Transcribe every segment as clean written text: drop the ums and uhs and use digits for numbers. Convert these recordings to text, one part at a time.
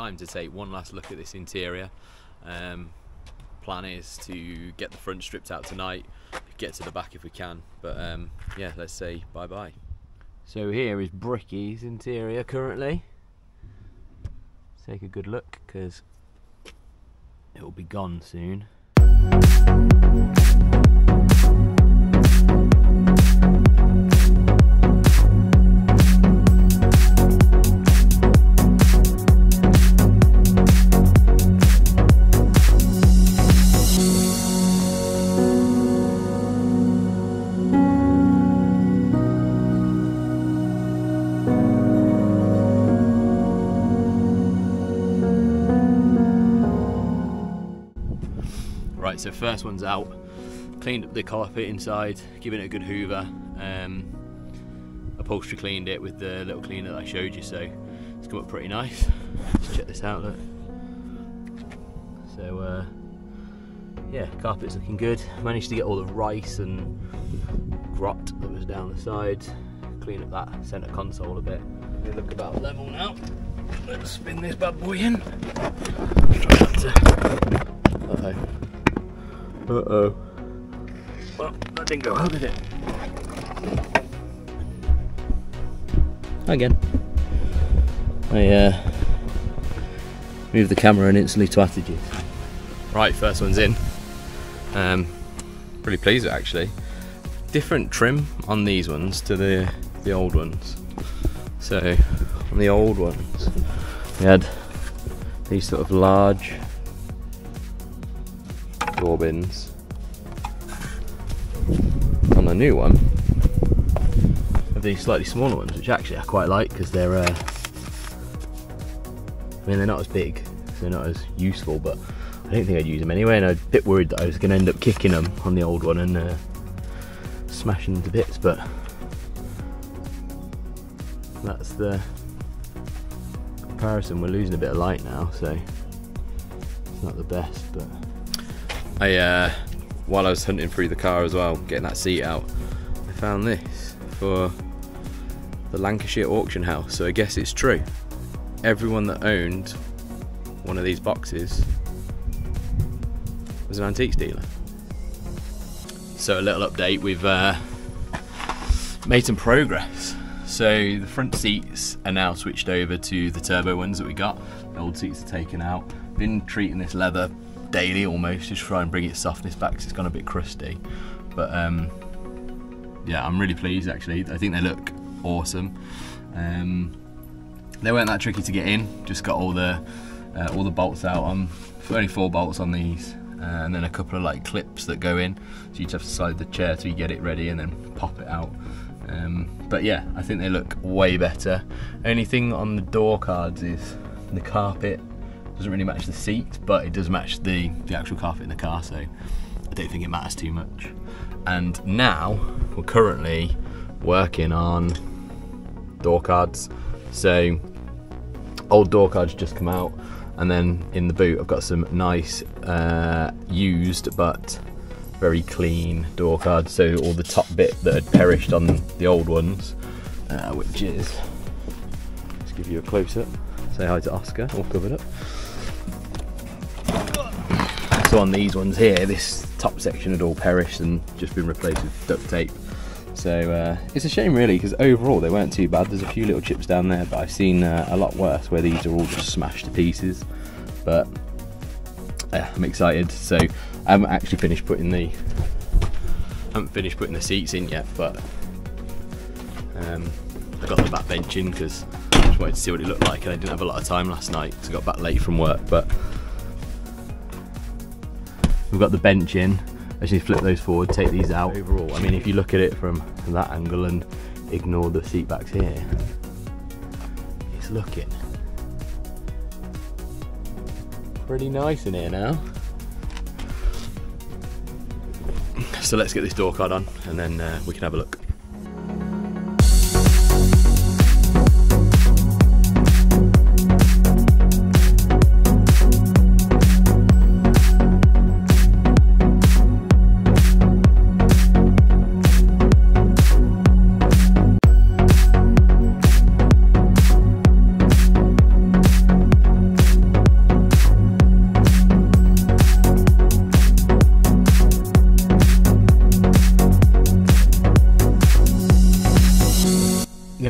time to take one last look at this interior. Plan is to get the front stripped out tonight, get to the back if we can, but yeah, let's say bye bye. So here is Bricky's interior currently. Let's take a good look because it will be gone soon. Right, so first one's out, cleaned up the carpet inside, giving it a good hoover, upholstery cleaned it with the little cleaner that I showed you, so it's come up pretty nice. Let's check this out, look. So yeah, carpet's looking good. Managed to get all the rice and grot that was down the side, clean up that centre console a bit. They look about level now. Let's spin this bad boy in. Uh-oh. Uh-oh. Well, that didn't go well, did it? Again. I moved the camera and instantly twatted you. Right, first one's in. Really pleased with it actually. Different trim on these ones to the old ones. So, on the old ones, we had these sort of large door bins. On the new one, have these slightly smaller ones, which actually I quite like because they're, I mean, they're not as big, so they're not as useful, but I don't think I'd use them anyway, and I'm a bit worried that I was going to end up kicking them on the old one and smashing them to bits, but that's the comparison. We're losing a bit of light now, so it's not the best, but while I was hunting through the car as well, getting that seat out, I found this for the Lancashire auction house, so I guess it's true. Everyone that owned one of these boxes was an antiques dealer. So a little update, we've made some progress. So the front seats are now switched over to the turbo ones that we got. The old seats are taken out. Been treating this leather daily almost, just try and bring its softness back because it's gone a bit crusty, but yeah, I'm really pleased actually. I think they look awesome. They weren't that tricky to get in, just got all the bolts out on, only 4 bolts on these, and then a couple of like clips that go in, so you just have to slide the chair till you get it ready and then pop it out. But yeah, I think they look way better. Only thing on the door cards is the carpet doesn't really match the seat, but it does match the actual carpet in the car, so I don't think it matters too much. And now we're currently working on door cards. So old door cards just come out, and then in the boot I've got some nice used but very clean door cards. So all the top bit that had perished on the old ones, which is, let's give you a close up. Say hi to Oscar, all covered up. So on these ones here, this top section had all perished and just been replaced with duct tape. So it's a shame really, because overall they weren't too bad. There's a few little chips down there, but I've seen a lot worse where these are all just smashed to pieces. But yeah, I'm excited. So I haven't actually finished putting the seats in yet, but I got the back bench in because I just wanted to see what it looked like, and I didn't have a lot of time last night because I got back late from work. But we've got the bench in. I just need to flip those forward, take these out. Overall, I mean, if you look at it from that angle and ignore the seat backs here, it's looking pretty nice in here now. So let's get this door card on and then we can have a look.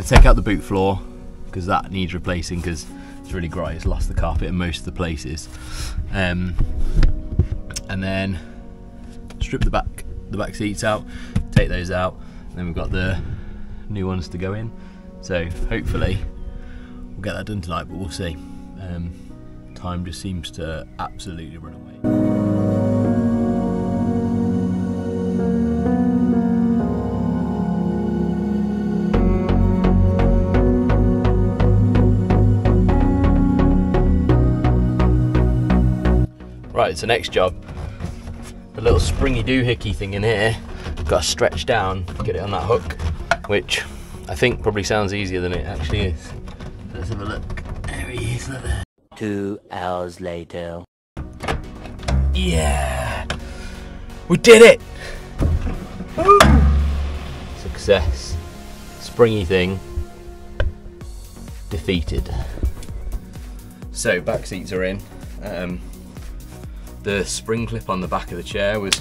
to take out the boot floor because that needs replacing because it's really grey. It's lost the carpet in most of the places. And then strip the back seats out, take those out, and then we've got the new ones to go in. So hopefully we'll get that done tonight, but we'll see. Time just seems to absolutely run away. Right, so next job, the little springy doohickey thing in here, got to stretch down, get it on that hook, which I think probably sounds easier than it actually is. Let's have a look. There he is, look there. 2 hours later. Yeah! We did it! Woo! Success. Springy thing defeated. So, back seats are in. The spring clip on the back of the chair was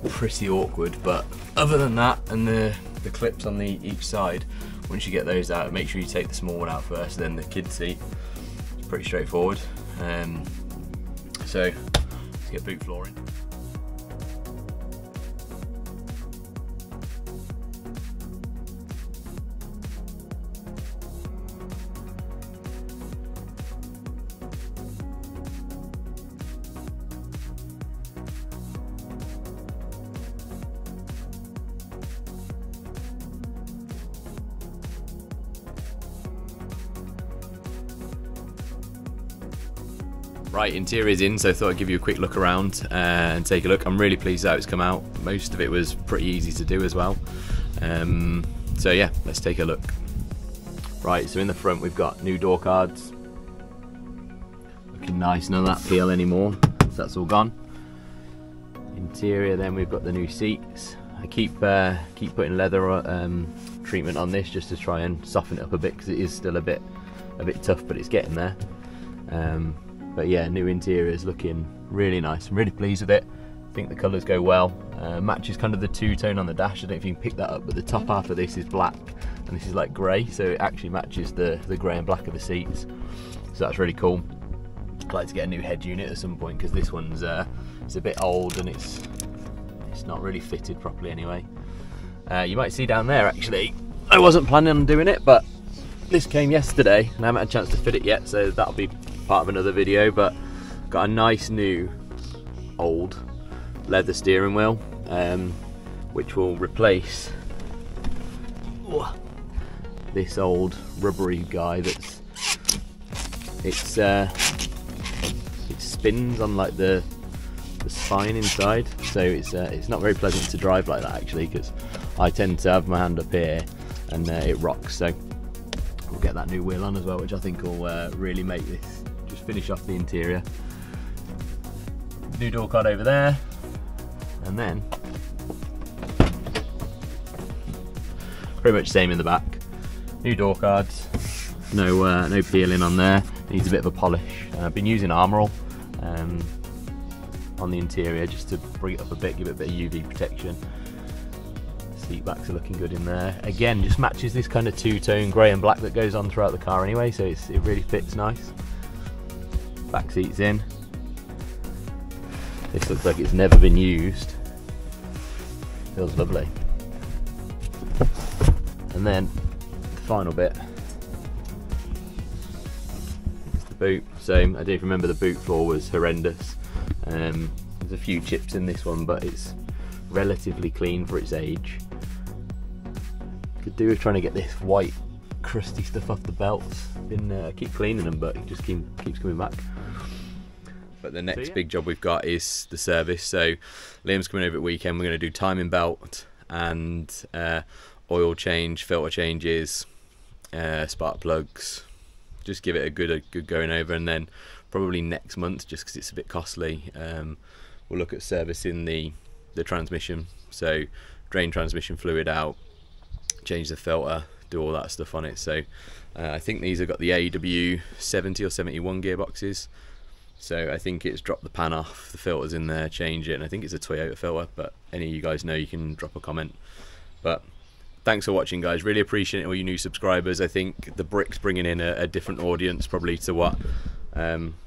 pretty awkward, but other than that, and the clips on each side, once you get those out, make sure you take the small one out first, then the kid seat. It's pretty straightforward. So let's get boot floor in. Right, interior's in, so I thought I'd give you a quick look around and take a look. I'm really pleased how it's come out. Most of it was pretty easy to do as well. So yeah, let's take a look. Right, so in the front we've got new door cards. Looking nice, none of that peel anymore, so that's all gone. Interior, then we've got the new seats. I keep putting leather treatment on this just to try and soften it up a bit because it is still a bit tough, but it's getting there. But yeah, new interior is looking really nice. I'm really pleased with it. I think the colours go well. Matches kind of the two-tone on the dash. I don't know if you can pick that up, but the top half of this is black and this is like grey, so it actually matches the grey and black of the seats. So that's really cool. I'd like to get a new head unit at some point because this one's it's a bit old and it's not really fitted properly anyway. You might see down there actually, I wasn't planning on doing it, but this came yesterday and I haven't had a chance to fit it yet, so that'll be part of another video. But got a nice new old leather steering wheel, which will replace this old rubbery guy that's it spins on like the spine inside, so it's not very pleasant to drive like that actually, because I tend to have my hand up here and it rocks. So we'll get that new wheel on as well, which I think will really make this just finish off the interior. New door card over there, and then pretty much same in the back. New door cards, no peeling on there. Needs a bit of a polish. I've been using Armorall on the interior just to bring it up a bit, give it a bit of UV protection. Seat backs are looking good in there. Again, just matches this kind of two-tone grey and black that goes on throughout the car anyway, so it really fits nice. Back seats in. This looks like it's never been used. Feels lovely. And then the final bit is the boot. So I don't know if you remember, the boot floor was horrendous. There's a few chips in this one, but it's relatively clean for its age. Could do with trying to get this white crusty stuff off the belts. I keep cleaning them, but it just keeps coming back. But the next big job we've got is the service. So Liam's coming over at weekend. We're going to do timing belt and oil change, filter changes, spark plugs. Just give it a good going over, and then probably next month, just because it's a bit costly, we'll look at servicing the transmission. So drain transmission fluid out, change the filter, do all that stuff on it. So I think these have got the AW 70 or 71 gearboxes. So I think it's dropped the pan off, the filter's in there, change it, and I think it's a Toyota filter, but any of you guys know, you can drop a comment. But thanks for watching, guys. Really appreciate all you new subscribers. I think the brick's bringing in a different audience probably to what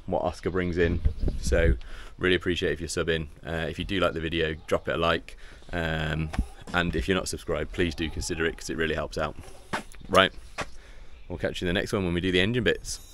Oscar brings in, so really appreciate if you're subbing. If you do like the video, drop it a like, and if you're not subscribed, please do consider it, because it really helps out. Right, we'll catch you in the next one when we do the engine bits.